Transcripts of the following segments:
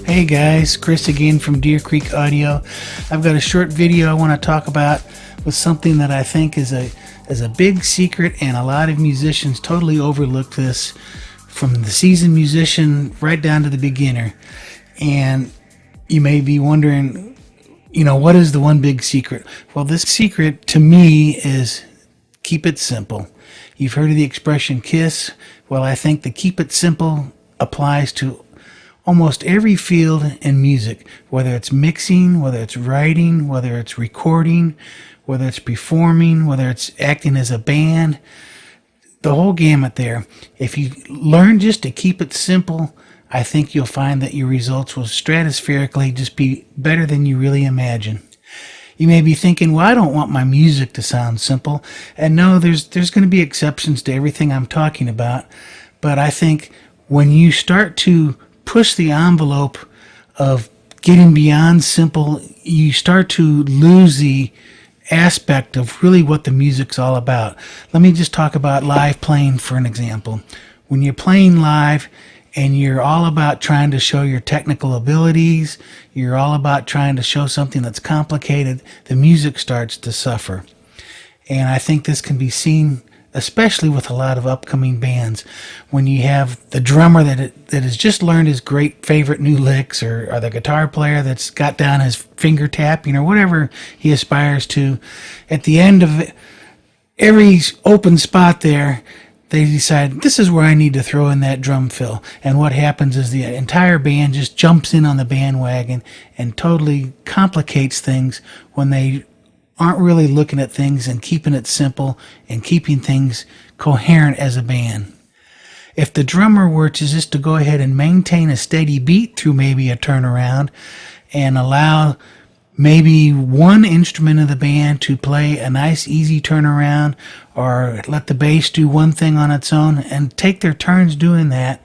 Hey guys, Chris again from Deer Creek Audio. I've got a short video I want to talk about with something that I think is a big secret, and a lot of musicians totally overlook this, from the seasoned musician right down to the beginner. And you may be wondering, what is the one big secret? Well, this secret to me is keep it simple. You've heard of the expression KISS. Well, I think the keep it simple applies to almost every field in music, whether it's mixing, whether it's writing, whether it's recording, whether it's performing, whether it's acting as a band, the whole gamut there. If you learn just to keep it simple, I think you'll find that your results will stratospherically just be better than you really imagine. You may be thinking, well, I don't want my music to sound simple. And no, there's going to be exceptions to everything I'm talking about. But I think when you start to push the envelope of getting beyond simple, you start to lose the aspect of really what the music's all about. Let me just talk about live playing for an example. When you're playing live and you're all about trying to show your technical abilities, you're all about trying to show something that's complicated, the music starts to suffer. And I think this can be seen especially with a lot of upcoming bands. When you have the drummer that has just learned his great favorite new licks, or the guitar player that's got down his finger tapping, or whatever he aspires to, at the end of every open spot there, they decide, this is where I need to throw in that drum fill. And what happens is the entire band just jumps in on the bandwagon and totally complicates things when they aren't really looking at things and keeping it simple and keeping things coherent as a band. If the drummer were to just to go ahead and maintain a steady beat through maybe a turnaround, and allow maybe one instrument of the band to play a nice easy turnaround, or let the bass do one thing on its own and take their turns doing that,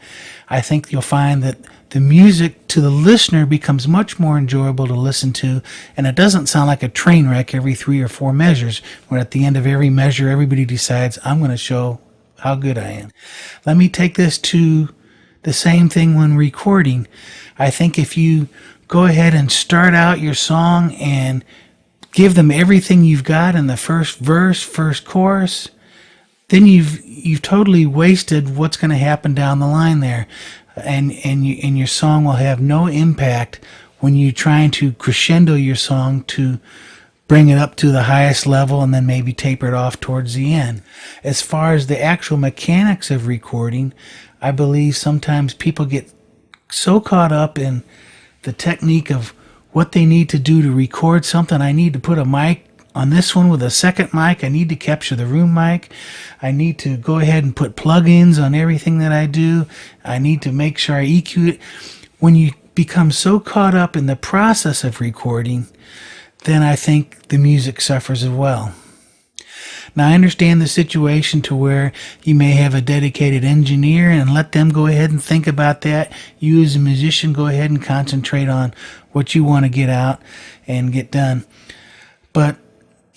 I think you'll find that the music to the listener becomes much more enjoyable to listen to, and it doesn't sound like a train wreck every 3 or 4 measures, when at the end of every measure everybody decides, I'm going to show how good I am. Let me take this to the same thing when recording. I think if you go ahead and start out your song and give them everything you've got in the first verse, first chorus, then you've totally wasted what's going to happen down the line there. And your song will have no impact when you're trying to crescendo your song to bring it up to the highest level and then maybe taper it off towards the end. As far as the actual mechanics of recording, I believe sometimes people get so caught up in the technique of what they need to do to record something. I need to put a mic on this one with a second mic. I need to capture the room mic. I need to go ahead and put plugins on everything that I do. I need to make sure I EQ it. When you become so caught up in the process of recording, then I think the music suffers as well. Now, I understand the situation to where you may have a dedicated engineer, and let them go ahead and think about that. You as a musician go ahead and concentrate on what you want to get out and get done. But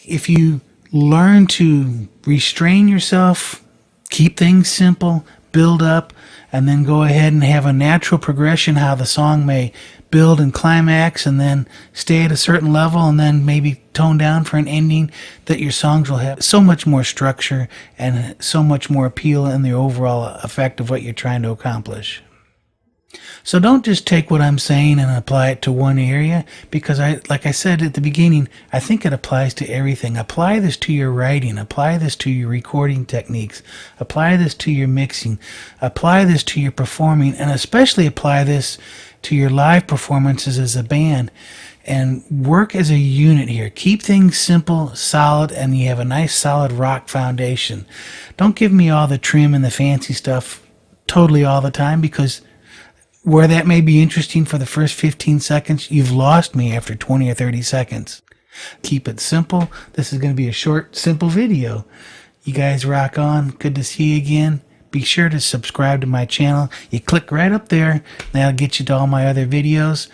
if you learn to restrain yourself, keep things simple, build up, and then go ahead and have a natural progression how the song may build and climax and then stay at a certain level and then maybe tone down for an ending, that your songs will have so much more structure and so much more appeal in the overall effect of what you're trying to accomplish. So don't just take what I'm saying and apply it to one area, because like I said at the beginning, I think it applies to everything. Apply this to your writing, apply this to your recording techniques, apply this to your mixing, apply this to your performing, and especially apply this to your live performances as a band, and work as a unit here. Keep things simple, solid, and you have a nice solid rock foundation. Don't give me all the trim and the fancy stuff totally all the time, because where that may be interesting for the first 15 seconds, you've lost me after 20 or 30 seconds. Keep it simple. This is going to be a short, simple video. You guys rock on. Good to see you again. Be sure to subscribe to my channel. You click right up there. That'll get you to all my other videos.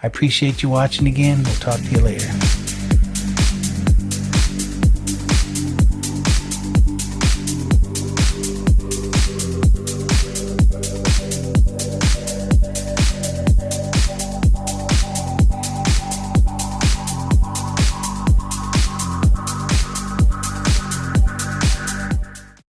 I appreciate you watching again. We'll talk to you later.